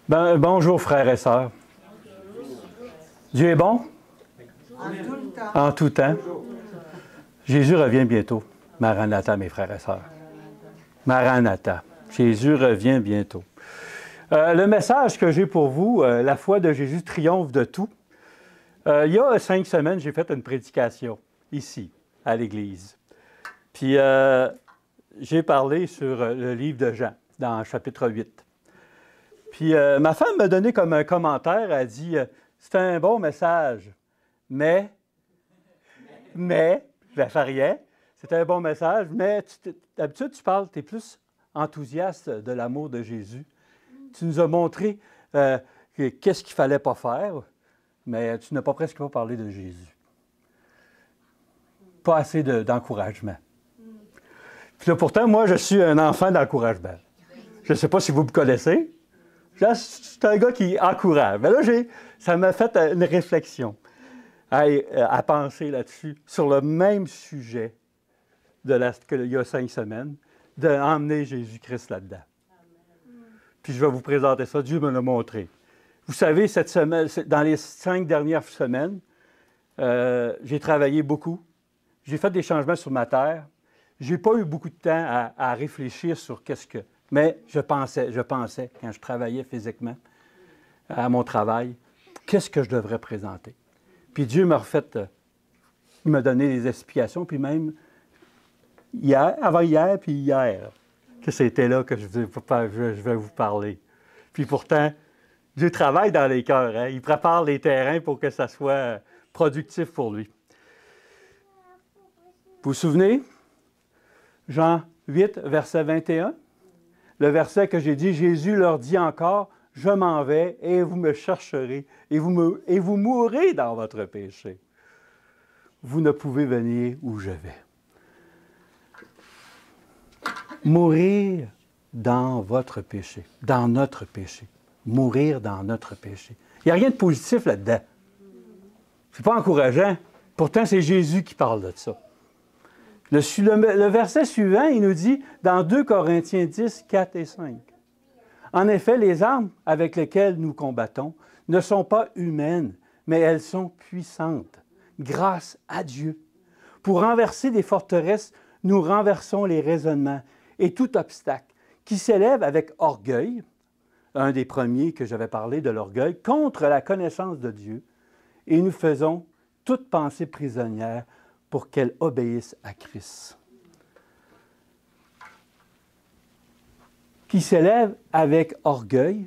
Bonjour frères et sœurs. Dieu est bon? En tout le temps. En tout temps. Jésus revient bientôt. Maranatha, mes frères et sœurs. Maranatha. Jésus revient bientôt. Le message que j'ai pour vous, la foi de Jésus triomphe de tout. Il y a 5 semaines, j'ai fait une prédication ici, à l'Église. Puis j'ai parlé sur le livre de Jean, dans le chapitre 8. Puis ma femme m'a donné comme un commentaire, elle a dit c'est un bon message, mais, je ne fais rien, c'est un bon message, mais d'habitude tu parles, tu es plus enthousiaste de l'amour de Jésus. Tu nous as montré qu'est-ce qu'il ne fallait pas faire, mais tu n'as pas presque pas parlé de Jésus. Pas assez d'encouragement. Puis là, pourtant, moi, je suis un enfant d'encouragement. Je ne sais pas si vous me connaissez. C'est un gars qui encourage. Mais là, ça m'a fait une réflexion à penser là-dessus, sur le même sujet qu'il y a 5 semaines, d'emmener Jésus-Christ là-dedans. Puis je vais vous présenter ça. Dieu me l'a montré. Vous savez, cette semaine, dans les 5 dernières semaines, j'ai travaillé beaucoup. J'ai fait des changements sur ma terre. Je n'ai pas eu beaucoup de temps à réfléchir sur qu'est-ce que... Mais je pensais, quand je travaillais physiquement à mon travail, qu'est-ce que je devrais présenter. Puis Dieu m'a il m'a donné des explications, puis même hier, avant-hier, puis hier, que c'était là que je vais vous parler. Puis pourtant, Dieu travaille dans les cœurs, hein? Il prépare les terrains pour que ça soit productif pour lui. Vous vous souvenez? Jean 8, verset 21. Le verset que j'ai dit, Jésus leur dit encore, « Je m'en vais et vous me chercherez et vous mourrez dans votre péché. Vous ne pouvez venir où je vais. » Mourir dans votre péché, dans notre péché. Mourir dans notre péché. Il n'y a rien de positif là-dedans. Ce n'est pas encourageant. Pourtant, c'est Jésus qui parle de ça. Le verset suivant, il nous dit, dans 2 Corinthiens 10, 4 et 5. « En effet, les armes avec lesquelles nous combattons ne sont pas humaines, mais elles sont puissantes, grâce à Dieu. Pour renverser des forteresses, nous renversons les raisonnements et tout obstacle qui s'élève avec orgueil, un des premiers que j'avais parlé de l'orgueil, contre la connaissance de Dieu, et nous faisons toute pensée prisonnière pour qu'elle obéisse à Christ. » Qui s'élève avec orgueil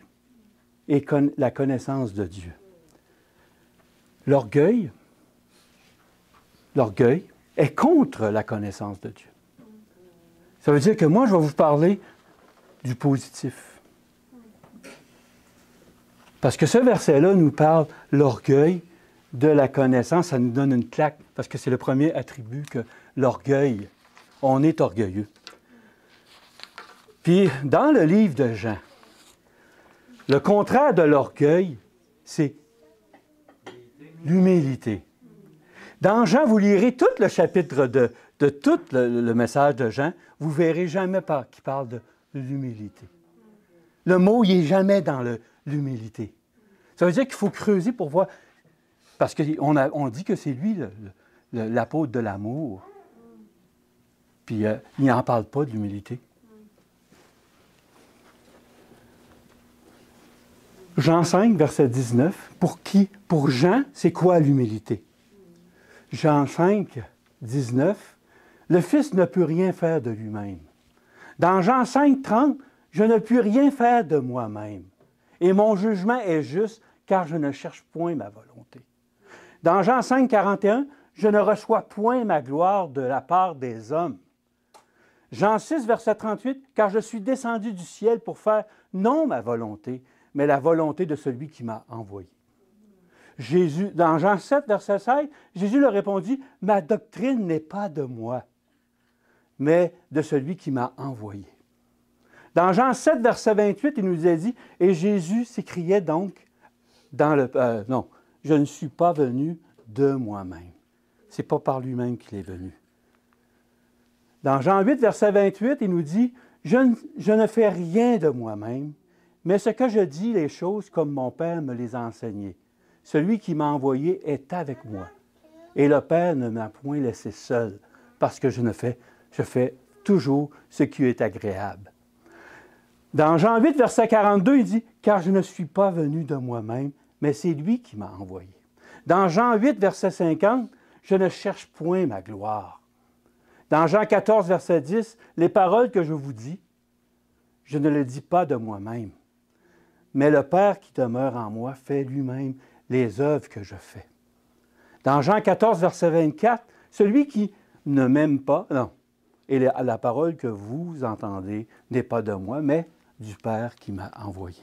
et la connaissance de Dieu. L'orgueil est contre la connaissance de Dieu. Ça veut dire que moi, je vais vous parler du positif. Parce que ce verset-là nous parle l'orgueil de la connaissance, ça nous donne une claque, parce que c'est le premier attribut que l'orgueil, on est orgueilleux. Puis, dans le livre de Jean, le contraire de l'orgueil, c'est l'humilité. Dans Jean, vous lirez tout le chapitre de tout le message de Jean, vous ne verrez jamais qu'il parle de l'humilité. Le mot, il n'est jamais dans l'humilité. Ça veut dire qu'il faut creuser pour voir... Parce qu'on dit que c'est lui l'apôtre de l'amour. Puis il n'en parle pas de l'humilité. Jean 5, verset 19. Pour qui? Pour Jean, c'est quoi l'humilité? Jean 5, 19. Le Fils ne peut rien faire de lui-même. Dans Jean 5, 30, je ne puis rien faire de moi-même. Et mon jugement est juste, car je ne cherche point ma volonté. Dans Jean 5, 41, je ne reçois point ma gloire de la part des hommes. Jean 6, verset 38, car je suis descendu du ciel pour faire non ma volonté, mais la volonté de celui qui m'a envoyé. Dans Jean 7, verset 16, Jésus leur répondit, ma doctrine n'est pas de moi, mais de celui qui m'a envoyé. Dans Jean 7, verset 28, il nous a dit, et Jésus s'écriait donc non, je ne suis pas venu de moi-même. Ce n'est pas par lui-même qu'il est venu. Dans Jean 8, verset 28, il nous dit, je ne fais rien de moi-même, Mais ce que je dis, les choses comme mon Père me les a enseignées. Celui qui m'a envoyé est avec moi. Et le Père ne m'a point laissé seul, parce que je fais toujours ce qui est agréable. Dans Jean 8, verset 42, il dit « Car je ne suis pas venu de moi-même, mais c'est lui qui m'a envoyé. » Dans Jean 8, verset 50, « Je ne cherche point ma gloire. » Dans Jean 14, verset 10, « Les paroles que je vous dis, je ne les dis pas de moi-même, mais le Père qui demeure en moi fait lui-même les œuvres que je fais. » Dans Jean 14, verset 24, « Celui qui ne m'aime pas, non, et la parole que vous entendez n'est pas de moi, mais du Père qui m'a envoyé. »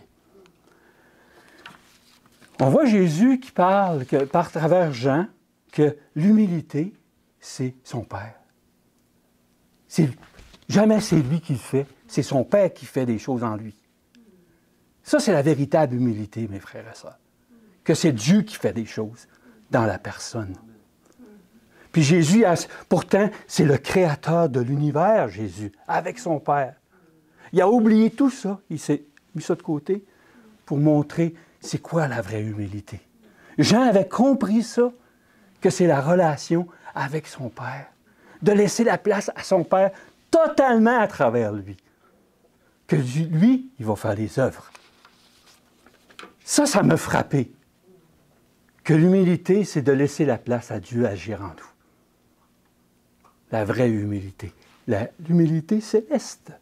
On voit Jésus qui parle par travers Jean que l'humilité, c'est son Père. Jamais c'est lui qui le fait, c'est son Père qui fait des choses en lui. Ça, c'est la véritable humilité, mes frères et sœurs. Que c'est Dieu qui fait des choses dans la personne. Puis Jésus, pourtant, c'est le créateur de l'univers, Jésus, avec son Père. Il a oublié tout ça, il s'est mis ça de côté pour montrer c'est quoi la vraie humilité. Jean avait compris ça, que c'est la relation avec son Père, de laisser la place à son Père totalement à travers lui, que lui, il va faire les œuvres. Ça m'a frappé, que l'humilité, c'est de laisser la place à Dieu agir en nous. La vraie humilité. L'humilité céleste.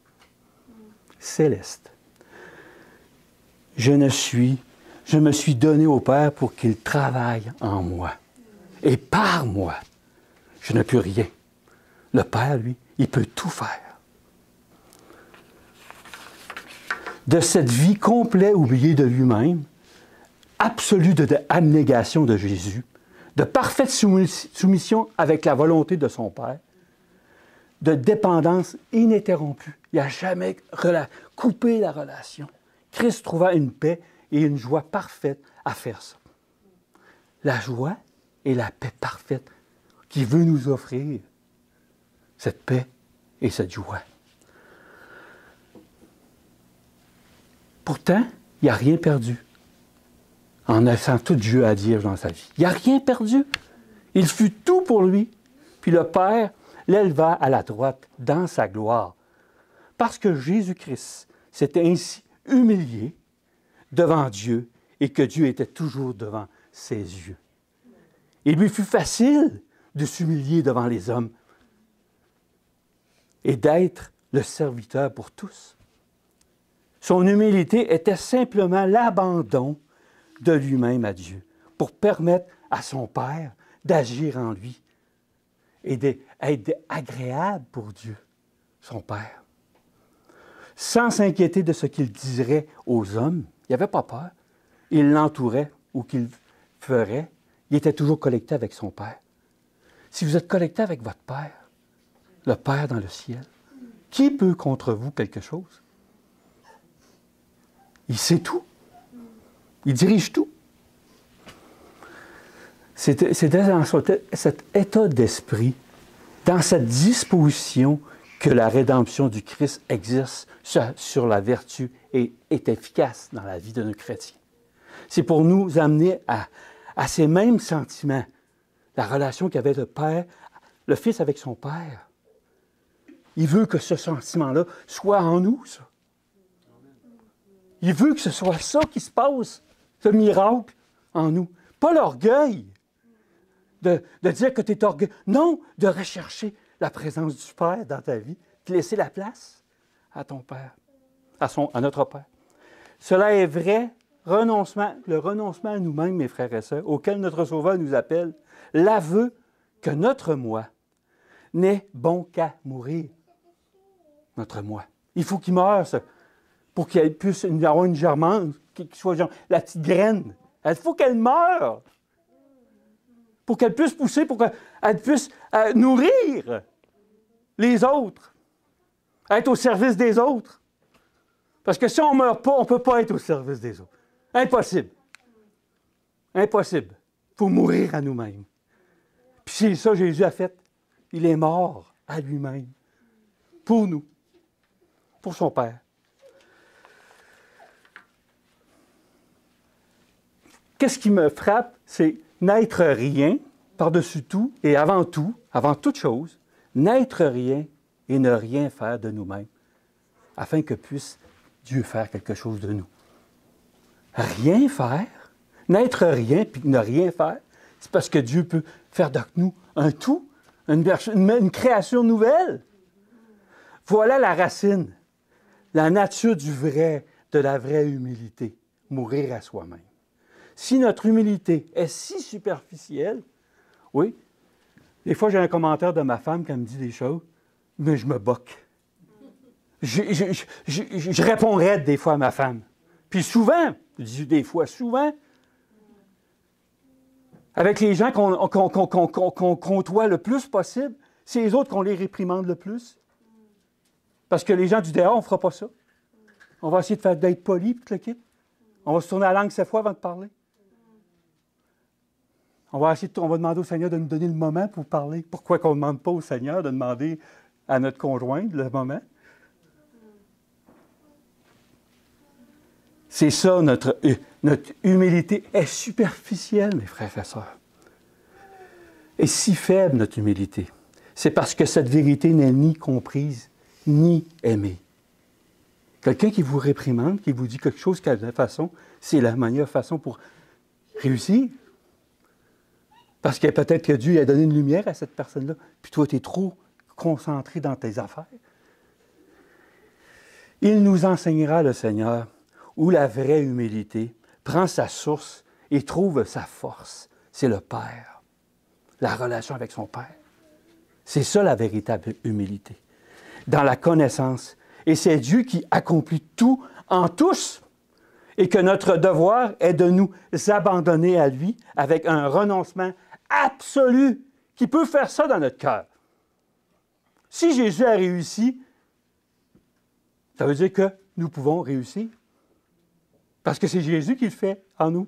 Céleste. Je me suis donné au Père pour qu'il travaille en moi. Et par moi, je ne peux rien. Le Père, lui, il peut tout faire. De cette vie complète oubliée de lui-même, absolue d'abnégation de Jésus, de parfaite soumission avec la volonté de son Père, de dépendance ininterrompue. Il n'a jamais coupé la relation. Christ trouva une paix et une joie parfaite à faire ça. La joie et la paix parfaite qu'il veut nous offrir, cette paix et cette joie. Pourtant, il n'a rien perdu en laissant tout Dieu à dire dans sa vie. Il n'a rien perdu. Il fut tout pour lui. Puis le Père l'éleva à la droite dans sa gloire. Parce que Jésus-Christ s'était ainsi humilié devant Dieu et que Dieu était toujours devant ses yeux. Il lui fut facile de s'humilier devant les hommes et d'être le serviteur pour tous. Son humilité était simplement l'abandon de lui-même à Dieu pour permettre à son Père d'agir en lui et d'être agréable pour Dieu, son Père. Sans s'inquiéter de ce qu'il dirait aux hommes, il n'avait pas peur. Il l'entourait ou qu'il ferait. Il était toujours connecté avec son Père. Si vous êtes connecté avec votre Père, le Père dans le ciel, qui peut contre vous quelque chose? Il sait tout. Il dirige tout. C'est dans cet état d'esprit, dans cette disposition que la rédemption du Christ exerce sur la vertu et est efficace dans la vie de nos chrétiens. C'est pour nous amener à ces mêmes sentiments, la relation qu'avait le Père, le Fils avec son Père. Il veut que ce sentiment-là soit en nous, ça. Il veut que ce soit ça qui se passe, ce miracle en nous. Pas l'orgueil de dire que tu es orgueilleux. Non, de rechercher la présence du Père dans ta vie, de laisser la place à ton Père, à notre Père. Cela est vrai, le renoncement à nous-mêmes, mes frères et sœurs, auquel notre Sauveur nous appelle, l'aveu que notre moi n'est bon qu'à mourir. Notre moi. Il faut qu'il meure, ça, pour qu'il puisse avoir une germance, qu'il soit genre la petite graine. Il faut qu'elle meure pour qu'elle puisse pousser, pour qu'elle puisse nourrir les autres, être au service des autres. Parce que si on ne meurt pas, on ne peut pas être au service des autres. Impossible. Impossible. Il faut mourir à nous-mêmes. Puis c'est ça que Jésus a fait. Il est mort à lui-même. Pour nous. Pour son Père. qu'est-ce qui me frappe, c'est n'être rien par-dessus tout et avant toute chose, n'être rien et ne rien faire de nous-mêmes, afin que puisse Dieu faire quelque chose de nous. Rien faire, n'être rien puis ne rien faire, c'est parce que Dieu peut faire de nous un tout, une création nouvelle. Voilà la racine, la nature du vrai, de la vraie humilité, mourir à soi-même. Si notre humilité est si superficielle, oui, des fois j'ai un commentaire de ma femme qui me dit des choses, mais je me boque. Je répondrais des fois à ma femme. Puis souvent, je dis des fois souvent, avec les gens qu'on côtoie le plus possible, c'est les autres qu'on les réprimande le plus. Parce que les gens du dehors, on ne fera pas ça. On va essayer d'être poli, puis le kit. On va se tourner la langue 7 fois avant de parler. On va demander au Seigneur de nous donner le moment pour parler. Pourquoi qu'on ne demande pas au Seigneur de demander à notre conjointe le moment? C'est ça, notre humilité est superficielle, mes frères et sœurs. Et si faible, notre humilité. C'est parce que cette vérité n'est ni comprise, ni aimée. Quelqu'un qui vous réprimande, qui vous dit quelque chose de la façon, c'est la meilleure façon pour réussir. Parce que peut-être que Dieu a donné une lumière à cette personne-là, puis toi, tu es trop concentré dans tes affaires. Il nous enseignera, le Seigneur, où la vraie humilité prend sa source et trouve sa force. C'est le Père, la relation avec son Père. C'est ça la véritable humilité. Dans la connaissance. Et c'est Dieu qui accomplit tout en tous. Et que notre devoir est de nous abandonner à lui avec un renoncement absolu qui peut faire ça dans notre cœur. Si Jésus a réussi, ça veut dire que nous pouvons réussir. Parce que c'est Jésus qui le fait en nous.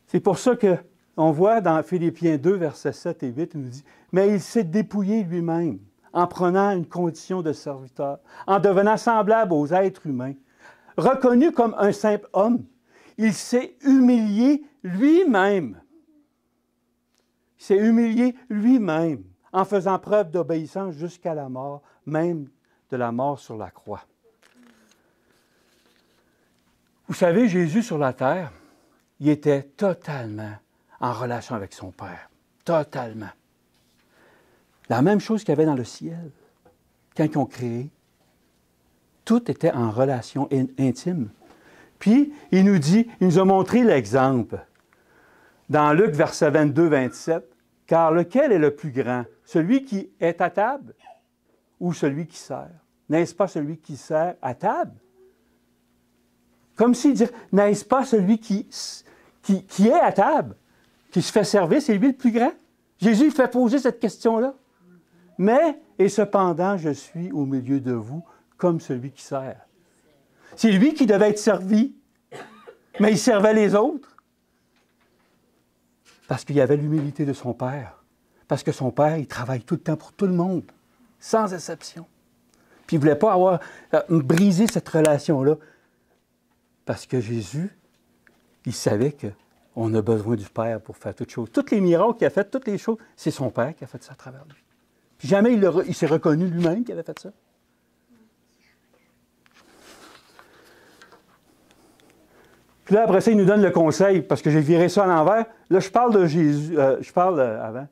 C'est pour ça qu'on voit dans Philippiens 2, versets 7 et 8, il nous dit « Mais il s'est dépouillé lui-même en prenant une condition de serviteur, en devenant semblable aux êtres humains. Reconnu comme un simple homme, il s'est humilié lui-même. Il s'est humilié lui-même en faisant preuve d'obéissance jusqu'à la mort, même de la mort sur la croix. » Vous savez, Jésus sur la terre, il était totalement en relation avec son Père. Totalement. La même chose qu'il y avait dans le ciel, quand ils ont créé. Tout était en relation intime. Puis, il nous a montré l'exemple. Dans Luc, verset 22-27, « Car lequel est le plus grand, celui qui est à table ou celui qui sert? N'est-ce pas celui qui sert à table? » Comme s'il dit, n'est-ce pas celui qui est à table, qui se fait servir, c'est lui le plus grand? Jésus fait poser cette question-là. Mais, et cependant, je suis au milieu de vous comme celui qui sert. C'est lui qui devait être servi, mais il servait les autres. Parce qu'il y avait l'humilité de son Père. Parce que son Père, il travaille tout le temps pour tout le monde, sans exception. Puis il ne voulait pas avoir brisé cette relation-là. Parce que Jésus, il savait qu'on a besoin du Père pour faire toutes choses. Tous les miracles qu'il a fait, toutes les choses, c'est son Père qui a fait ça à travers lui. Puis jamais il s'est reconnu lui-même qu'il avait fait ça. Puis là, après ça, il nous donne le conseil, parce que j'ai viré ça à l'envers. Là, je parle de Jésus, avant,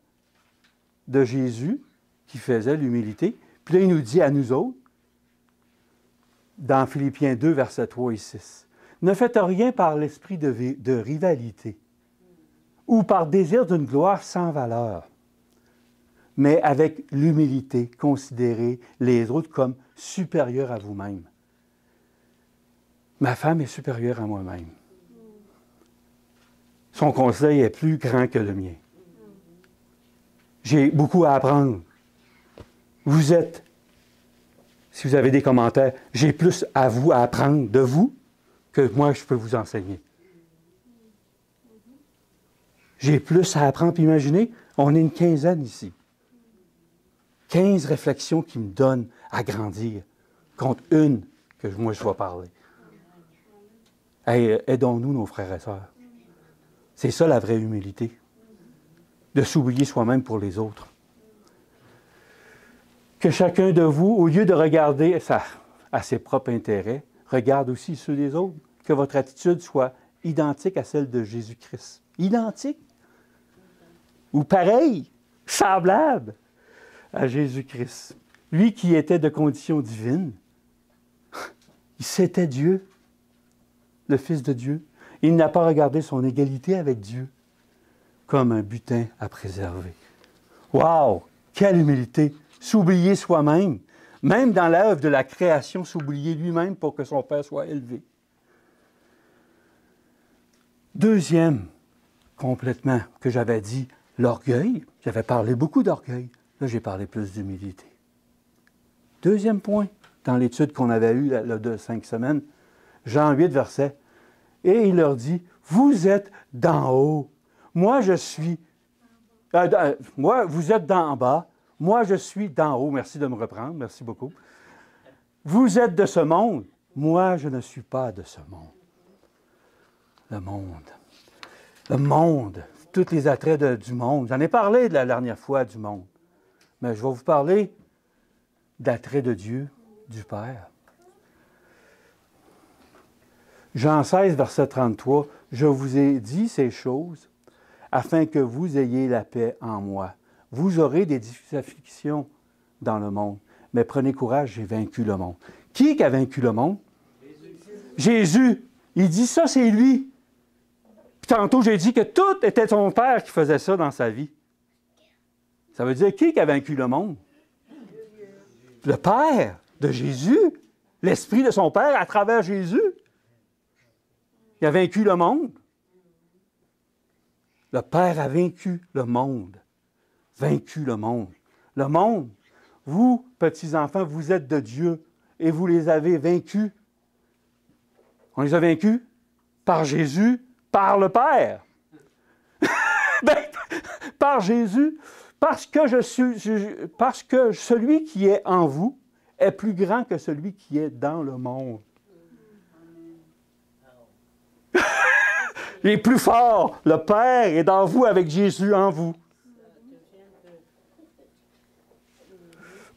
de Jésus qui faisait l'humilité. Puis là, il nous dit à nous autres, dans Philippiens 2, versets 3 et 6. Ne faites rien par l'esprit de rivalité ou par désir d'une gloire sans valeur, mais avec l'humilité, considérez les autres comme supérieurs à vous-même. Ma femme est supérieure à moi-même. Son conseil est plus grand que le mien. J'ai beaucoup à apprendre. Vous êtes, si vous avez des commentaires, j'ai plus à vous à apprendre de vous que moi, je peux vous enseigner. J'ai plus à apprendre. Puis imaginez, on est une quinzaine ici. 15 réflexions qui me donnent à grandir contre une que moi, je vais parler. Hey, aidons-nous, nos frères et sœurs. C'est ça la vraie humilité. De s'oublier soi-même pour les autres. Que chacun de vous, au lieu de regarder à ses propres intérêts, regarde aussi ceux des autres. Que votre attitude soit identique à celle de Jésus-Christ. Identique. Ou pareil, semblable à Jésus-Christ. Lui qui était de condition divine, c'était Dieu, le Fils de Dieu. Il n'a pas regardé son égalité avec Dieu comme un butin à préserver. Wow! Quelle humilité! S'oublier soi-même, même dans l'œuvre de la création, s'oublier lui-même pour que son Père soit élevé. Deuxième, complètement, que j'avais dit, l'orgueil. J'avais parlé beaucoup d'orgueil. Là, j'ai parlé plus d'humilité. Deuxième point, dans l'étude qu'on avait eue de 5 semaines, Jean 8, verset. Et il leur dit, vous êtes d'en haut. Moi, je suis... moi, vous êtes d'en bas. Moi, je suis d'en haut. Merci de me reprendre. Merci beaucoup. Vous êtes de ce monde. Moi, je ne suis pas de ce monde. Le monde. Le monde. Tous les attraits du monde. J'en ai parlé de la dernière fois du monde. Mais je vais vous parler d'attraits de Dieu, du Père. Jean 16, verset 33. Je vous ai dit ces choses afin que vous ayez la paix en moi. Vous aurez des afflictions dans le monde, mais prenez courage, j'ai vaincu le monde. Qui a vaincu le monde? Jésus. Il dit ça, c'est lui. Puis tantôt, j'ai dit que tout était son Père qui faisait ça dans sa vie. Ça veut dire qui a vaincu le monde? Le Père de Jésus. L'Esprit de son Père à travers Jésus. Il a vaincu le monde. Le Père a vaincu le monde. Vaincu le monde. Le monde, vous, petits-enfants, vous êtes de Dieu et vous les avez vaincus. On les a vaincus par Jésus, par le Père. Par Jésus, parce que celui qui est en vous est plus grand que celui qui est dans le monde. Il est plus fort. Le Père est dans vous avec Jésus en vous.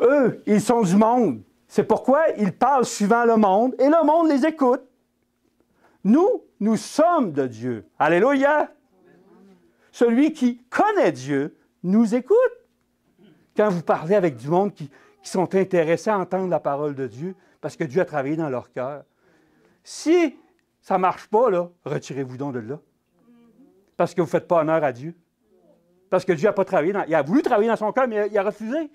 Eux, ils sont du monde. C'est pourquoi ils parlent suivant le monde et le monde les écoute. Nous, nous sommes de Dieu. Alléluia! Celui qui connaît Dieu nous écoute. Quand vous parlez avec du monde qui sont intéressés à entendre la parole de Dieu, parce que Dieu a travaillé dans leur cœur. Si ça ne marche pas, là, retirez-vous donc de là. Parce que vous ne faites pas honneur à Dieu. Parce que Dieu n'a pas travaillé il a voulu travailler dans son cœur, mais il a refusé.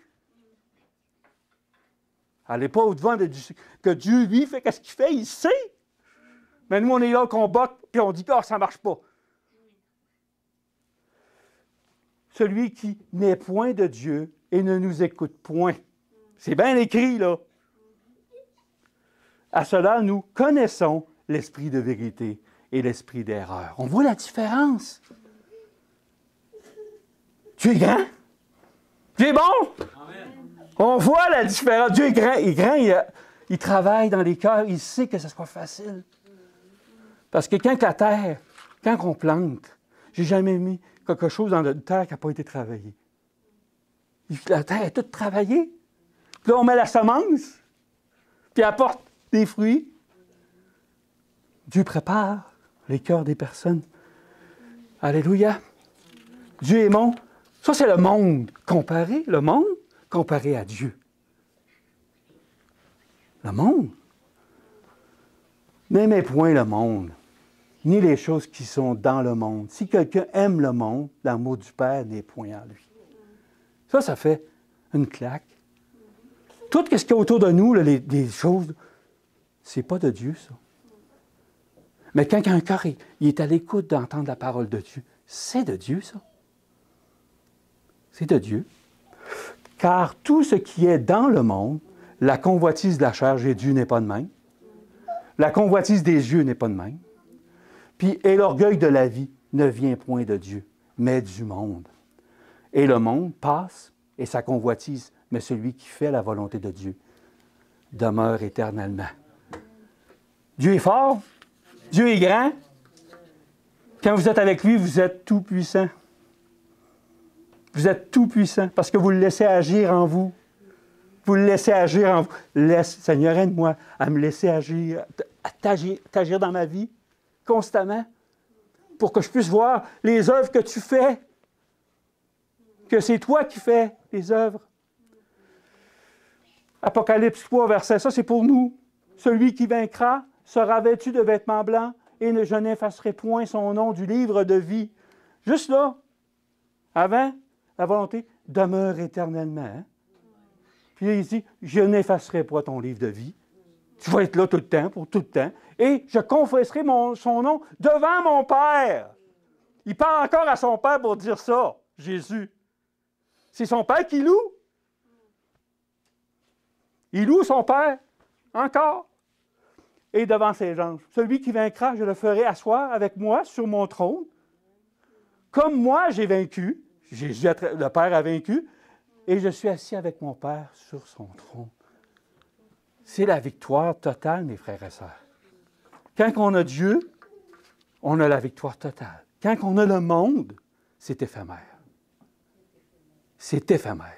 Allez pas au-devant que Dieu, lui, fait qu'est-ce qu'il fait, il sait. Mais nous, on est là, qu'on botte, puis on dit, ça ne marche pas. Celui qui n'est point de Dieu et ne nous écoute point. C'est bien écrit, là. À cela, nous connaissons l'esprit de vérité et l'esprit d'erreur. On voit la différence. Dieu est grand. Dieu est bon. Amen. On voit la différence. Dieu est grand, il travaille dans les cœurs, il sait que ce soit facile. Parce que quand la terre, quand on plante, j'ai jamais mis quelque chose dans la terre qui n'a pas été travaillé. La terre est toute travaillée. Puis là, on met la semence, puis elle apporte des fruits. Dieu prépare les cœurs des personnes. Alléluia. Dieu est bon. Ça, c'est le monde comparé à Dieu. Le monde. N'aimez point le monde, ni les choses qui sont dans le monde. Si quelqu'un aime le monde, l'amour du Père n'est point en lui. Ça fait une claque. Tout ce qu'il y a autour de nous, là, les choses, c'est pas de Dieu, ça. Mais quand un cœur il est à l'écoute d'entendre la parole de Dieu, c'est de Dieu, ça. C'est de Dieu. Car tout ce qui est dans le monde, la convoitise de la chair, Dieu n'est pas de même. La convoitise des yeux n'est pas de même. Puis, et l'orgueil de la vie ne vient point de Dieu, mais du monde. Et le monde passe, et sa convoitise, mais celui qui fait la volonté de Dieu demeure éternellement. Dieu est fort. Dieu est grand. Quand vous êtes avec lui, vous êtes tout puissant. Vous êtes tout puissant parce que vous le laissez agir en vous. Vous le laissez agir en vous. Seigneur, aide-moi à me laisser agir, t'agir dans ma vie constamment pour que je puisse voir les œuvres que tu fais. Que c'est toi qui fais les œuvres. Apocalypse 3, verset, ça c'est pour nous. Celui qui vaincra sera vêtu de vêtements blancs et je n'effacerai point son nom du livre de vie. Juste là, avant, la volonté demeure éternellement. Hein? Puis il dit, je n'effacerai pas ton livre de vie. Tu vas être là tout le temps, pour tout le temps. Et je confesserai son nom devant mon Père. Il parle encore à son Père pour dire ça, Jésus. C'est son Père qui loue. Il loue son Père, encore. Et devant ses anges. Celui qui vaincra, je le ferai asseoir avec moi sur mon trône. Comme moi, j'ai vaincu. Jésus, le Père a vaincu. Et je suis assis avec mon Père sur son trône. C'est la victoire totale, mes frères et sœurs. Quand on a Dieu, on a la victoire totale. Quand on a le monde, c'est éphémère. C'est éphémère.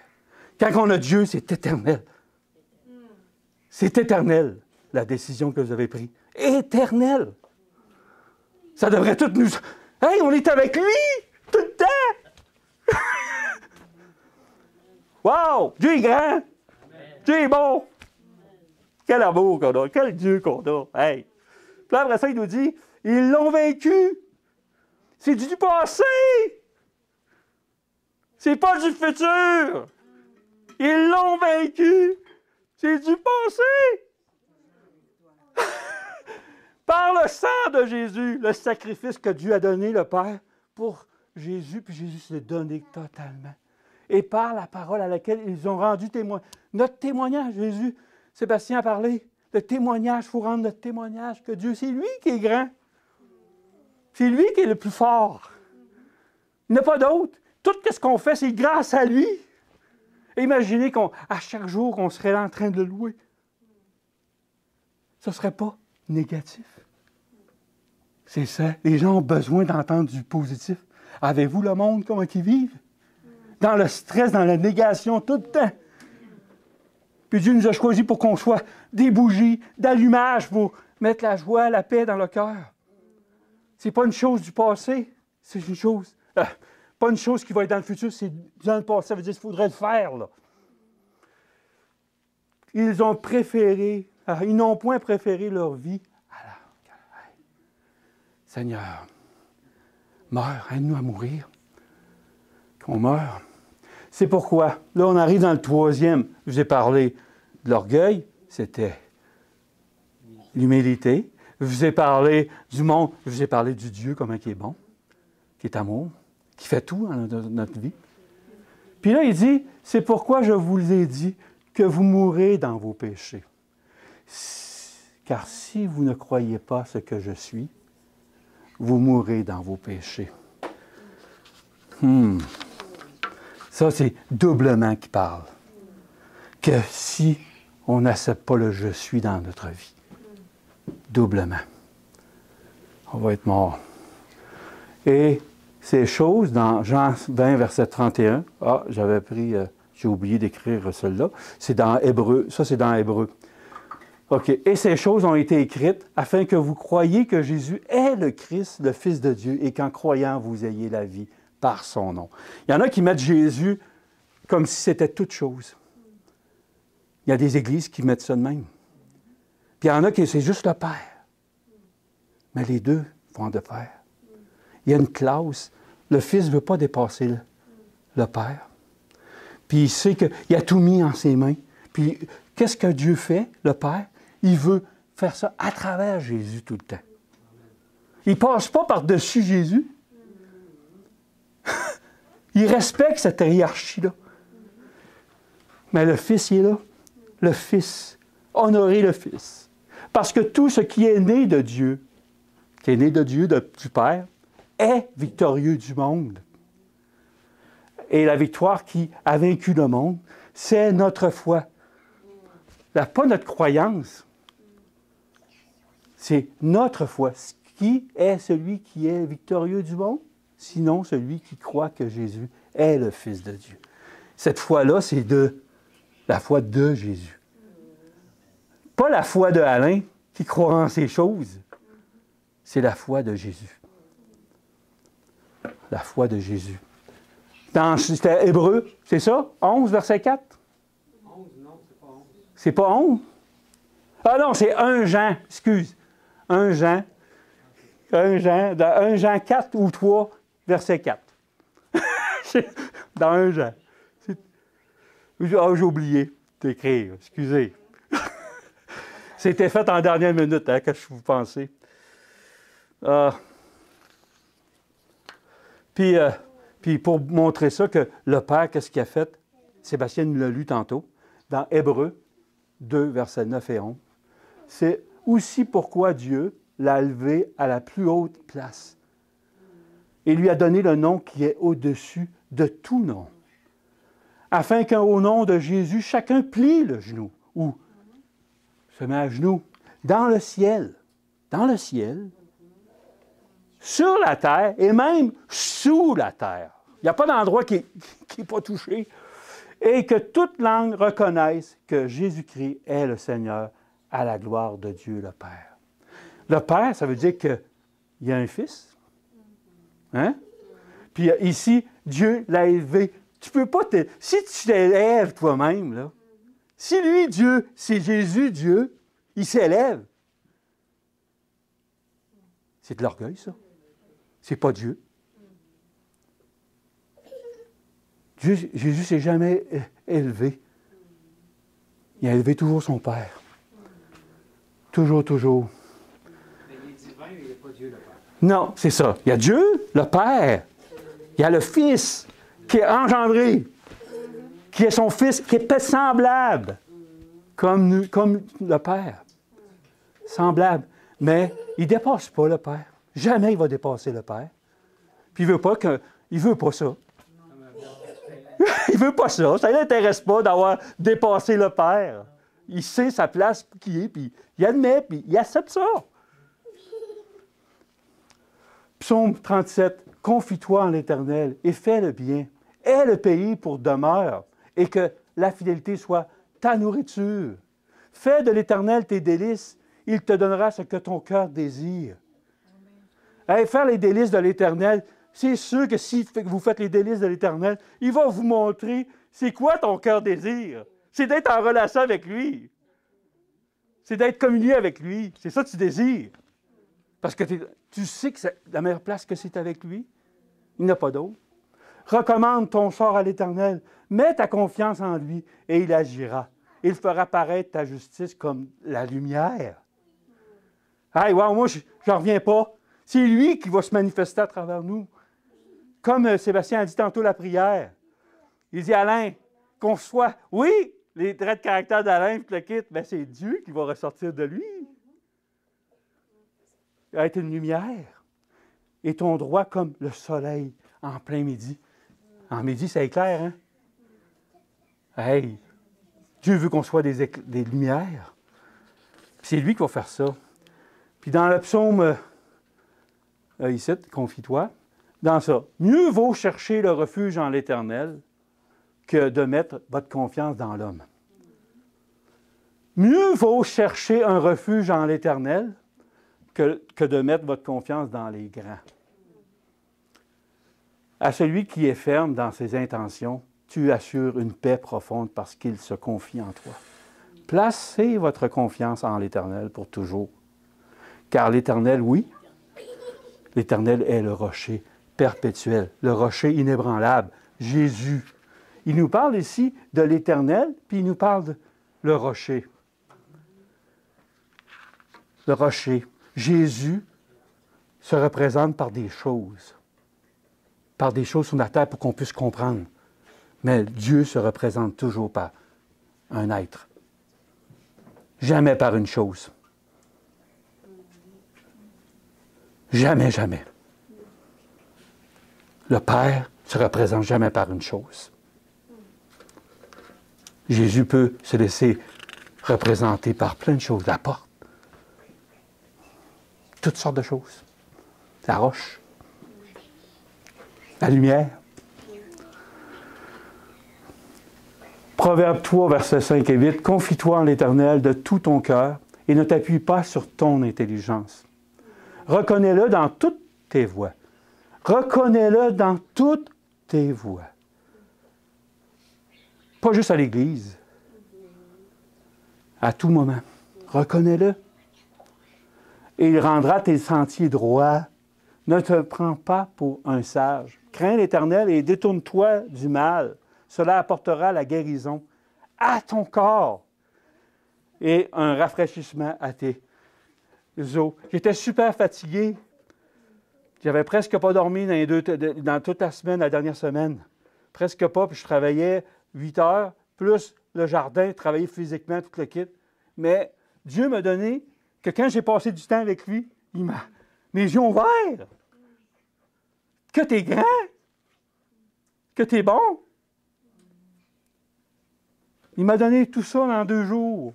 Quand on a Dieu, c'est éternel. C'est éternel, la décision que vous avez prise. Éternel. Ça devrait tout nous... Hey, on est avec lui tout le temps. Wow! Dieu est grand. Dieu est bon. Quel amour qu'on a. Quel Dieu qu'on a. Hey. Puis après ça, il nous dit, ils l'ont vaincu. C'est du passé. C'est pas du futur. Ils l'ont vaincu. C'est du passé. Par le sang de Jésus, le sacrifice que Dieu a donné, le Père, pour Jésus, puis Jésus s'est donné totalement. Et par la parole à laquelle ils ont rendu témoin. Notre témoignage, Jésus, Sébastien a parlé, le témoignage, il faut rendre notre témoignage que Dieu, c'est lui qui est grand. C'est lui qui est le plus fort. Il n'y en a pas d'autre. Tout ce qu'on fait, c'est grâce à lui. Imaginez qu'à chaque jour, qu'on serait là en train de le louer. Ce ne serait pas négatif. C'est ça. Les gens ont besoin d'entendre du positif. Avez-vous le monde, comment ils vivent? Dans le stress, dans la négation, tout le temps. Puis Dieu nous a choisis pour qu'on soit des bougies d'allumage pour mettre la joie, la paix dans le cœur. C'est pas une chose du passé, c'est une chose... pas une chose qui va être dans le futur, c'est dans le passé. Ça veut dire qu'il faudrait le faire, là. Ils ont préféré, ils n'ont point préféré leur vie à la... Seigneur, meurs, aide-nous à mourir. Qu'on meurt. C'est pourquoi, là, on arrive dans le troisième. Je vous ai parlé de l'orgueil, c'était l'humilité. Je vous ai parlé du monde, je vous ai parlé du Dieu, comment il est bon, qui est amour, qui fait tout dans notre vie. Puis là, il dit, c'est pourquoi je vous ai dit que vous mourrez dans vos péchés. Car si vous ne croyez pas ce que je suis, vous mourrez dans vos péchés. Ça, c'est doublement qui parle. Que si on n'accepte pas le « je suis » dans notre vie, doublement, on va être mort. Et ces choses, dans Jean 20, verset 31, j'ai oublié d'écrire celle-là, c'est dans Hébreu, ça c'est dans Hébreu. OK. Et ces choses ont été écrites afin que vous croyiez que Jésus est le Christ, le Fils de Dieu, et qu'en croyant, vous ayez la vie par son nom. Il y en a qui mettent Jésus comme si c'était toute chose. Il y a des églises qui mettent ça de même. Puis il y en a qui c'est juste le Père. Mais les deux vont de pair. Il y a une clause. Le Fils ne veut pas dépasser le Père. Puis il sait qu'il a tout mis en ses mains. Puis qu'est-ce que Dieu fait, le Père? Il veut faire ça à travers Jésus tout le temps. Il ne passe pas par-dessus Jésus. Il respecte cette hiérarchie-là. Mais le Fils, il est là. Le Fils. Honorer le Fils. Parce que tout ce qui est né de Dieu, qui est né de Dieu, du Père, est victorieux du monde. Et la victoire qui a vaincu le monde, c'est notre foi. Pas notre croyance. C'est notre foi. Qui est celui qui est victorieux du monde? Sinon celui qui croit que Jésus est le Fils de Dieu. Cette foi-là, c'est la foi de Jésus. Pas la foi de Alain qui croit en ces choses. C'est la foi de Jésus. La foi de Jésus. C'était Hébreu, c'est ça? 11, verset 4? 11, non, c'est pas 11. C'est pas 11? Ah non, c'est 1 Jean, excuse. 1 Jean, dans 1 Jean 4 ou 3, verset 4. Dans 1 Jean. J'ai oublié d'écrire, excusez. C'était fait en dernière minute, hein, qu'est-ce que vous pensez? Puis pour montrer ça, que le Père, qu'est-ce qu'il a fait? Sébastien nous l'a lu tantôt, dans Hébreux 2, versets 9 et 11. C'est aussi pourquoi Dieu l'a élevé à la plus haute place et lui a donné le nom qui est au-dessus de tout nom, afin qu'au nom de Jésus, chacun plie le genou ou se met à genoux dans le ciel, sur la terre et même sous la terre. Il n'y a pas d'endroit qui n'est pas touché. Et que toute langue reconnaisse que Jésus-Christ est le Seigneur à la gloire de Dieu le Père. Le Père, ça veut dire qu'il y a un Fils. Hein? Puis ici, Dieu l'a élevé. Tu peux pas si tu t'élèves toi-même, là, si lui, Dieu, c'est Jésus, Dieu, il s'élève. C'est de l'orgueil, ça. C'est pas Dieu. Jésus ne s'est jamais élevé. Il a élevé toujours son Père. Toujours, toujours. Mais il est divin, il n'est pas Dieu le Père. Non, c'est ça. Il y a Dieu, le Père. Il y a le Fils qui est engendré, qui est son Fils, qui est semblable, comme le Père. Semblable. Mais il ne dépasse pas le Père. Jamais il va dépasser le Père. Puis il ne veut pas ça. Il veut pas ça. Ça ne l'intéresse pas d'avoir dépassé le Père. Il sait sa place qui est, puis il admet, puis il accepte ça. Psaume 37. Confie-toi en l'Éternel et fais le bien. Aie le pays pour demeure et que la fidélité soit ta nourriture. Fais de l'Éternel tes délices. Il te donnera ce que ton cœur désire. Hey, faire les délices de l'Éternel, c'est sûr que si vous faites les délices de l'Éternel, il va vous montrer c'est quoi ton cœur désire. C'est d'être en relation avec lui. C'est d'être communié avec lui. C'est ça que tu désires. Parce que tu sais que c'est la meilleure place que c'est avec lui. Il n'y en a pas d'autre. Recommande ton sort à l'Éternel. Mets ta confiance en lui et il agira. Il fera paraître ta justice comme la lumière. Hey, wow, moi, je n'en reviens pas. C'est lui qui va se manifester à travers nous. Comme Sébastien a dit tantôt la prière. Il dit, Alain, qu'on soit, oui, les traits de caractère d'Alain, puis le quitte, mais c'est Dieu qui va ressortir de lui. Il va être une lumière. Et ton droit comme le soleil en plein midi. En midi, ça éclaire, hein? Hey! Dieu veut qu'on soit des lumières. Puis c'est lui qui va faire ça. Puis dans le psaume, ici, confie-toi, dans ça, mieux vaut chercher le refuge en l'Éternel que de mettre votre confiance dans l'homme. Mieux vaut chercher un refuge en l'Éternel que de mettre votre confiance dans les grands. À celui qui est ferme dans ses intentions, tu assures une paix profonde parce qu'il se confie en toi. Placez votre confiance en l'Éternel pour toujours. Car l'Éternel, oui, l'Éternel est le rocher perpétuel, le rocher inébranlable, Jésus. Il nous parle ici de l'Éternel, puis il nous parle de le rocher. Le rocher. Jésus se représente par des choses sur la terre pour qu'on puisse comprendre. Mais Dieu se représente toujours par un être. Jamais par une chose. Jamais, jamais. Le Père ne se représente jamais par une chose. Jésus peut se laisser représenter par plein de choses. La porte. Toutes sortes de choses. La roche. La lumière. Proverbe 3, versets 5 et 8. Confie-toi en l'Éternel de tout ton cœur et ne t'appuie pas sur ton intelligence. Reconnais-le dans toutes tes voies. Reconnais-le dans toutes tes voies. Pas juste à l'Église. À tout moment. Reconnais-le. Et il rendra tes sentiers droits. Ne te prends pas pour un sage. Crains l'Éternel et détourne-toi du mal. Cela apportera la guérison à ton corps et un rafraîchissement à tes os. J'étais super fatigué. J'avais presque pas dormi dans toute la semaine, la dernière semaine. Presque pas, puis je travaillais 8 heures, plus le jardin, travailler physiquement, tout le kit. Mais Dieu m'a donné que quand j'ai passé du temps avec lui, mes yeux ont ouverts. Que t'es grand, que t'es bon. Il m'a donné tout ça en 2 jours.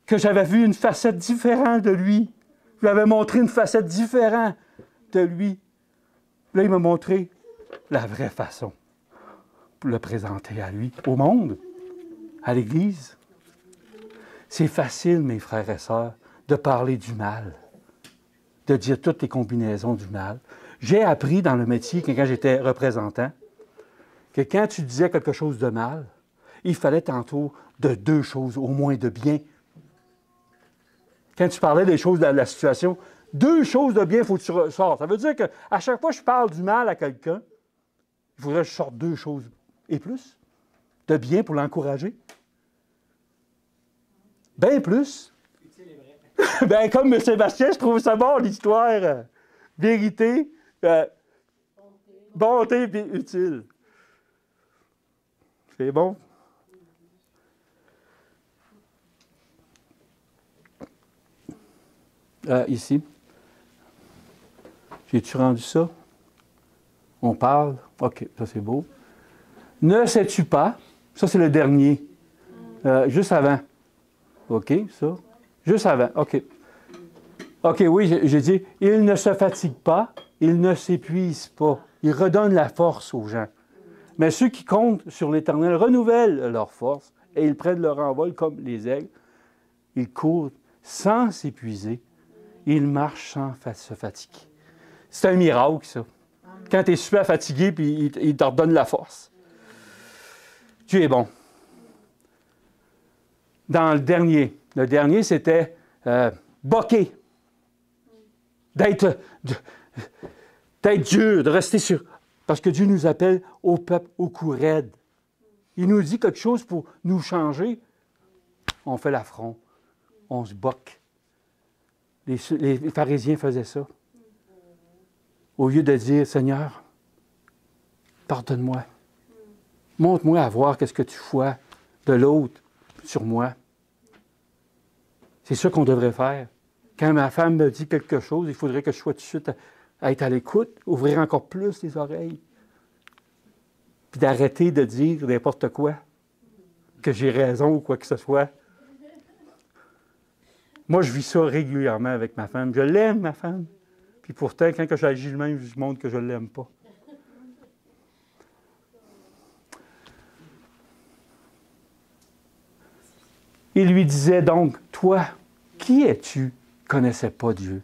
Que j'avais vu une facette différente de lui. Je lui avais montré une facette différente de lui. Là, il m'a montré la vraie façon pour le présenter à lui, au monde, à l'Église. C'est facile, mes frères et sœurs, de parler du mal, de dire toutes les combinaisons du mal. J'ai appris dans le métier, quand j'étais représentant, que quand tu disais quelque chose de mal, il fallait tantôt de 2 choses, au moins de bien. Quand tu parlais des choses de la situation, 2 choses de bien, il faut que tu ressortes. Ça veut dire qu'à chaque fois que je parle du mal à quelqu'un, il faudrait que je sorte 2 choses et plus de bien pour l'encourager. Bien plus. Bien, comme Sébastien, je trouve ça bon, l'histoire. Vérité, bonté et utile. C'est bon? Ici. J'ai-tu rendu ça? On parle. OK, ça c'est beau. Ne sais-tu pas? Ça, c'est le dernier. Juste avant. OK, ça. Juste avant. OK. OK, oui, j'ai dit, il ne se fatigue pas, il ne s'épuise pas. Il redonne la force aux gens. Mais ceux qui comptent sur l'Éternel renouvellent leur force et ils prennent leur envol comme les aigles. Ils courent sans s'épuiser. Ils marchent sans se fatiguer. C'est un miracle, ça. Quand tu es super fatigué, puis il te redonne la force. Dieu est bon. Dans le dernier, c'était boquer. D'être dur, de rester sur... Parce que Dieu nous appelle au peuple au cou raide. Il nous dit quelque chose pour nous changer. On fait l'affront. On se boque. Les pharisiens faisaient ça. Au lieu de dire, Seigneur, pardonne-moi. Montre-moi à voir qu'est-ce que tu vois de l'autre sur moi. C'est ça qu'on devrait faire. Quand ma femme me dit quelque chose, il faudrait que je sois tout de suite à être à l'écoute, ouvrir encore plus les oreilles, puis d'arrêter de dire n'importe quoi, que j'ai raison ou quoi que ce soit. Moi, je vis ça régulièrement avec ma femme. Je l'aime, ma femme. Puis pourtant, quand j'agis le même, je montre que je ne l'aime pas. Il lui disait donc, toi, qui es-tu? Connaissais pas Dieu.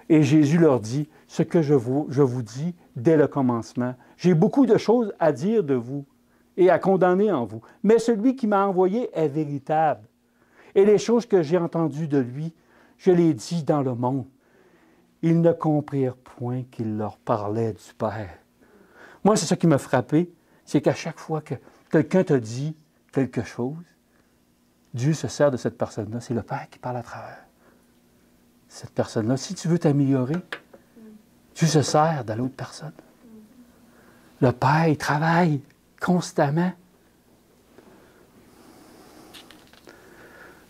Et Jésus leur dit, ce que je vous dis dès le commencement. J'ai beaucoup de choses à dire de vous et à condamner en vous. Mais celui qui m'a envoyé est véritable. Et les choses que j'ai entendues de lui, je les dis dans le monde. Ils ne comprirent point qu'il leur parlait du Père. Moi, c'est ça qui m'a frappé, c'est qu'à chaque fois que quelqu'un te dit quelque chose, Dieu se sert de cette personne-là. C'est le Père qui parle à travers cette personne-là. Si tu veux t'améliorer, Dieu se sert de l'autre personne. Le Père, il travaille constamment.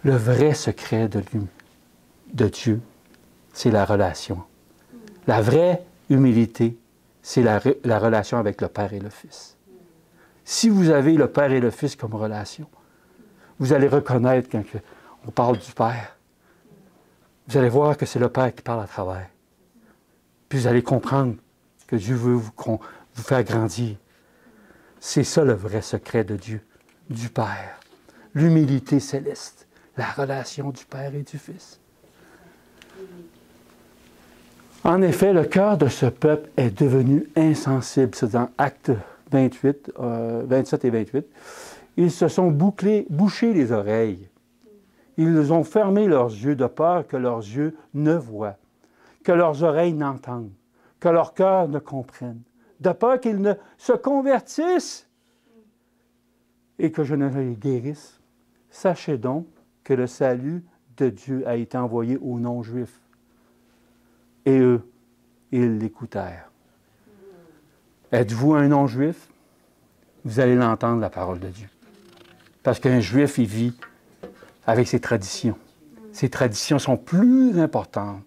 Le vrai secret de Dieu, c'est la relation. La vraie humilité, c'est la relation avec le Père et le Fils. Si vous avez le Père et le Fils comme relation, vous allez reconnaître quand on parle du Père. vous allez voir que c'est le Père qui parle à travers. Puis vous allez comprendre que Dieu veut vous faire grandir. C'est ça le vrai secret de Dieu, du Père. L'humilité céleste, la relation du Père et du Fils. En effet, le cœur de ce peuple est devenu insensible. C'est dans Actes 27 et 28. Ils se sont bouchés les oreilles. Ils ont fermé leurs yeux de peur que leurs yeux ne voient, que leurs oreilles n'entendent, que leur cœur ne comprenne, de peur qu'ils ne se convertissent et que je ne les guérisse. Sachez donc que le salut de Dieu a été envoyé aux non-juifs. Et eux, ils l'écoutèrent. Êtes-vous un non-juif? Vous allez l'entendre, la parole de Dieu. Parce qu'un juif, il vit avec ses traditions. Ses traditions sont plus importantes.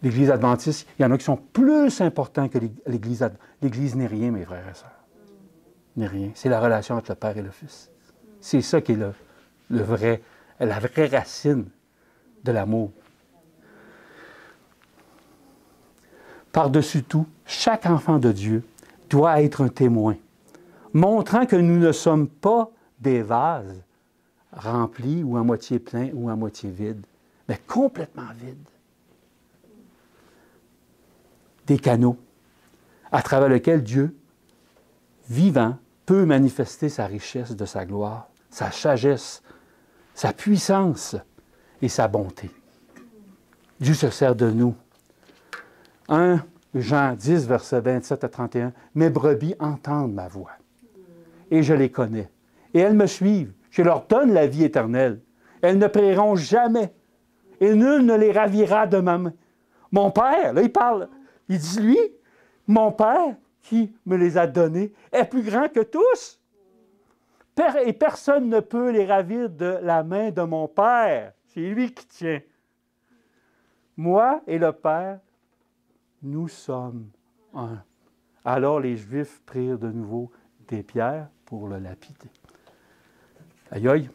L'Église adventiste, il y en a qui sont plus importants que l'Église. L'Église n'est rien, mes frères et sœurs. N'est rien. C'est la relation entre le Père et le Fils. C'est ça qui est la vraie racine de l'amour. Par-dessus tout, chaque enfant de Dieu doit être un témoin, montrant que nous ne sommes pas des vases remplis ou à moitié pleins ou à moitié vides, mais complètement vides. Des canaux à travers lesquels Dieu, vivant, peut manifester sa richesse de sa gloire, sa sagesse, sa puissance et sa bonté. Dieu se sert de nous. 1 Jean 10, versets 27 à 31, « Mes brebis entendent ma voix, et je les connais, et elles me suivent. Je leur donne la vie éternelle. Elles ne périront jamais, et nul ne les ravira de ma main. Mon Père, là il parle, il dit lui, mon Père qui me les a donnés est plus grand que tous. Et personne ne peut les ravir de la main de mon Père. C'est lui qui tient. Moi et le Père, nous sommes un. » Alors les Juifs prirent de nouveau des pierres pour le lapider. Aïe aïe!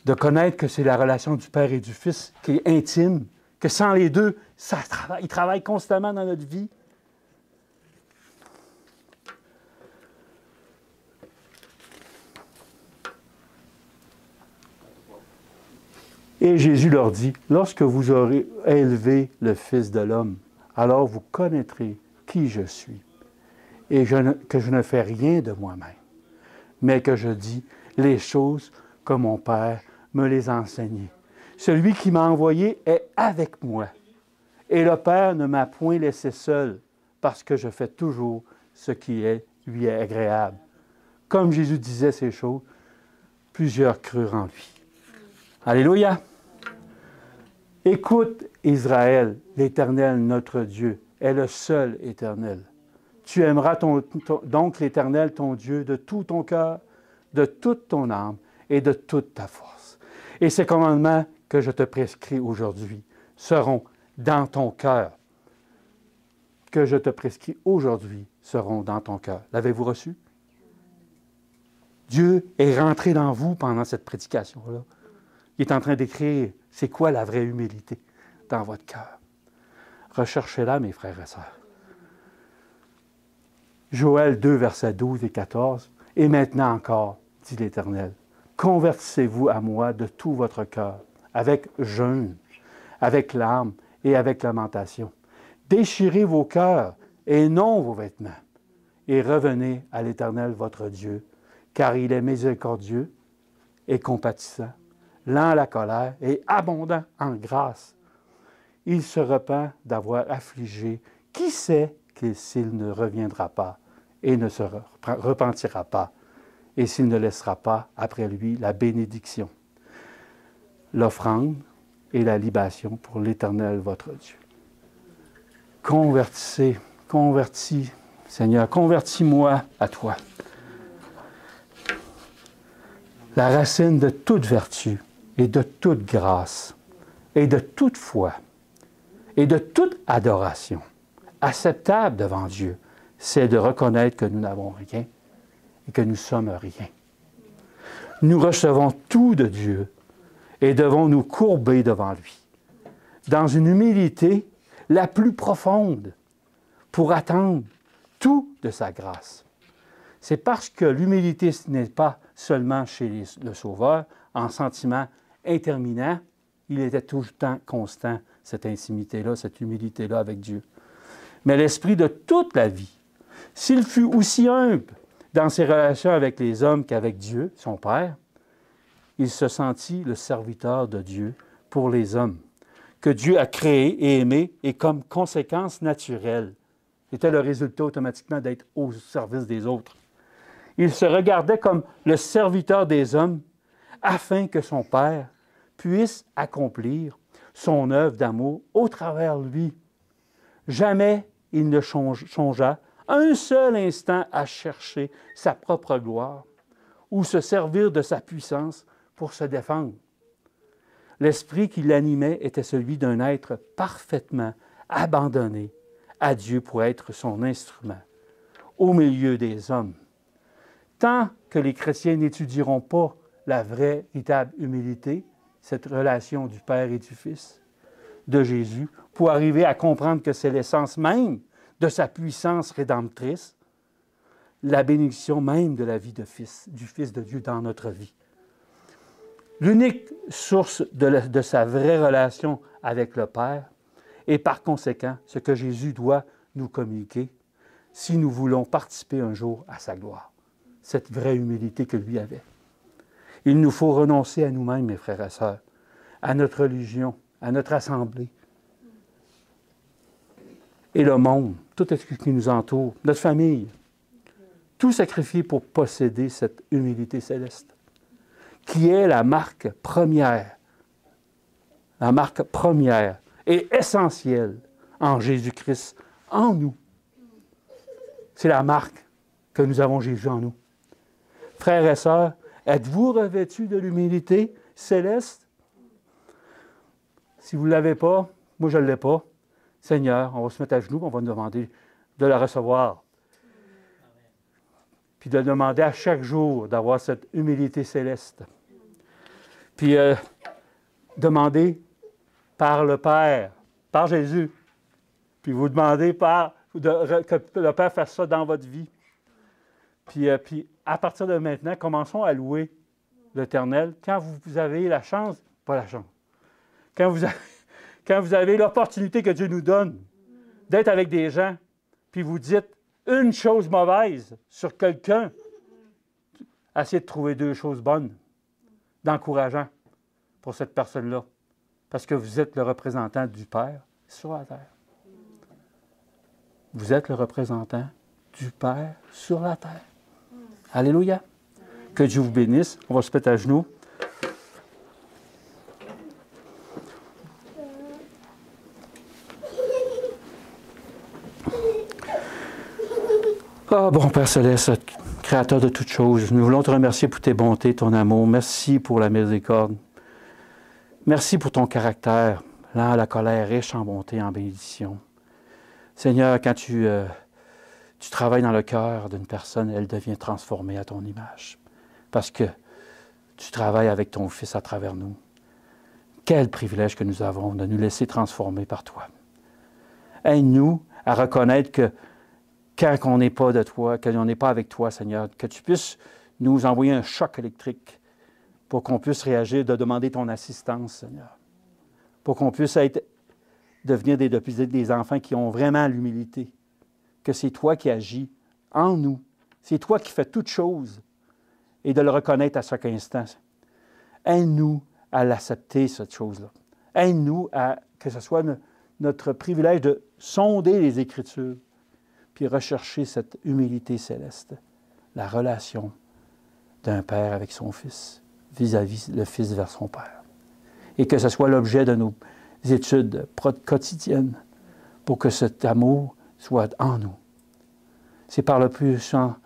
De connaître que c'est la relation du Père et du Fils qui est intime, que sans les deux, ils travaillent constamment dans notre vie. Et Jésus leur dit, « Lorsque vous aurez élevé le Fils de l'homme, alors vous connaîtrez qui je suis, et que je ne fais rien de moi-même, mais que je dis les choses que mon Père me les a enseignées. Celui qui m'a envoyé est avec moi, et le Père ne m'a point laissé seul, parce que je fais toujours ce qui lui est agréable. » Comme Jésus disait ces choses, plusieurs crurent en lui. Alléluia! Écoute, Israël, l'Éternel, notre Dieu, est le seul éternel. Tu aimeras donc l'Éternel, ton Dieu, de tout ton cœur, de toute ton âme et de toute ta force. Et ces commandements que je te prescris aujourd'hui seront dans ton cœur. Que je te prescris aujourd'hui seront dans ton cœur. L'avez-vous reçu? Dieu est rentré dans vous pendant cette prédication-là. Il est en train d'écrire c'est quoi la vraie humilité dans votre cœur. Recherchez-la, mes frères et sœurs. Joël 2, versets 12 et 14. « Et maintenant encore, dit l'Éternel, convertissez-vous à moi de tout votre cœur, avec jeûne, avec larmes et avec lamentation. Déchirez vos cœurs et non vos vêtements, et revenez à l'Éternel votre Dieu, car il est miséricordieux et compatissant, lent à la colère et abondant en grâce. Il se repent d'avoir affligé. Qui sait s'il ne reviendra pas et ne se repentira pas, et s'il ne laissera pas après lui la bénédiction, l'offrande et la libation pour l'Éternel votre Dieu. » Convertis, Seigneur, convertis-moi à toi. La racine de toute vertu et de toute grâce et de toute foi et de toute adoration acceptable devant Dieu, c'est de reconnaître que nous n'avons rien et que nous sommes rien. Nous recevons tout de Dieu et devons nous courber devant lui, dans une humilité la plus profonde, pour attendre tout de sa grâce. C'est parce que l'humilité ce n'est pas seulement chez le Sauveur, en sentiment interminant, il était tout le temps constant, cette intimité-là, cette humilité-là avec Dieu. Mais l'esprit de toute la vie, s'il fut aussi humble dans ses relations avec les hommes qu'avec Dieu, son Père, il se sentit le serviteur de Dieu pour les hommes, que Dieu a créé et aimé, et comme conséquence naturelle, c'était le résultat automatiquement d'être au service des autres. Il se regardait comme le serviteur des hommes, afin que son Père puisse accomplir son œuvre d'amour au travers de lui. Jamais il ne songea un seul instant à chercher sa propre gloire ou se servir de sa puissance pour se défendre. L'esprit qui l'animait était celui d'un être parfaitement abandonné à Dieu pour être son instrument au milieu des hommes. Tant que les chrétiens n'étudieront pas la véritable humilité, cette relation du Père et du Fils, de Jésus, pour arriver à comprendre que c'est l'essence même de sa puissance rédemptrice, la bénédiction même de la vie du Fils de Dieu dans notre vie. L'unique source de sa vraie relation avec le Père est par conséquent ce que Jésus doit nous communiquer si nous voulons participer un jour à sa gloire, cette vraie humilité que lui avait. Il nous faut renoncer à nous-mêmes, mes frères et sœurs, à notre religion, à notre assemblée, et le monde, tout ce qui nous entoure, notre famille, tout sacrifier pour posséder cette humilité céleste, qui est la marque première et essentielle en Jésus-Christ, en nous. C'est la marque que nous avons Jésus en nous. Frères et sœurs, êtes-vous revêtus de l'humilité céleste? Si vous ne l'avez pas, moi je ne l'ai pas, Seigneur, on va se mettre à genoux, on va nous demander de la recevoir. Puis de demander à chaque jour d'avoir cette humilité céleste. Puis demander par le Père, par Jésus. Puis vous demandez que le Père fasse ça dans votre vie. Puis à partir de maintenant, commençons à louer l'Éternel quand vous avez la chance, pas la chance, quand vous avez l'opportunité que Dieu nous donne d'être avec des gens, puis vous dites une chose mauvaise sur quelqu'un, essayez de trouver deux choses bonnes, d'encourageant pour cette personne-là, parce que vous êtes le représentant du Père sur la terre. Vous êtes le représentant du Père sur la terre. Alléluia. Que Dieu vous bénisse. On va se mettre à genoux. Ah, bon Père Céleste, Créateur de toutes choses, nous voulons te remercier pour tes bontés, ton amour. Merci pour la miséricorde. Merci pour ton caractère, lent à la colère, riche en bonté et en bénédiction. Seigneur, quand tu travailles dans le cœur d'une personne, elle devient transformée à ton image. Parce que tu travailles avec ton Fils à travers nous. Quel privilège que nous avons de nous laisser transformer par toi. Aide-nous à reconnaître que quand on n'est pas de toi, qu'on n'est pas avec toi, Seigneur, que tu puisses nous envoyer un choc électrique pour qu'on puisse réagir, de demander ton assistance, Seigneur. Pour qu'on puisse devenir des enfants qui ont vraiment l'humilité. Que c'est toi qui agis en nous. C'est toi qui fais toutes choses. Et de le reconnaître à chaque instant. Aide-nous à l'accepter, cette chose-là. Aide-nous à que ce soit notre privilège de sonder les Écritures, puis rechercher cette humilité céleste, la relation d'un Père avec son Fils, vis-à-vis le Fils vers son Père. Et que ce soit l'objet de nos études quotidiennes, pour que cet amour soit en nous. C'est par le puissant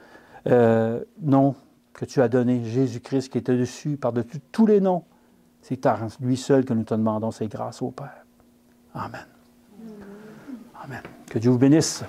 nom que tu as donné, Jésus-Christ, qui est au-dessus, par-dessus tous les noms. C'est à lui seul que nous te demandons ces grâces au Père. Amen. Amen. Que Dieu vous bénisse.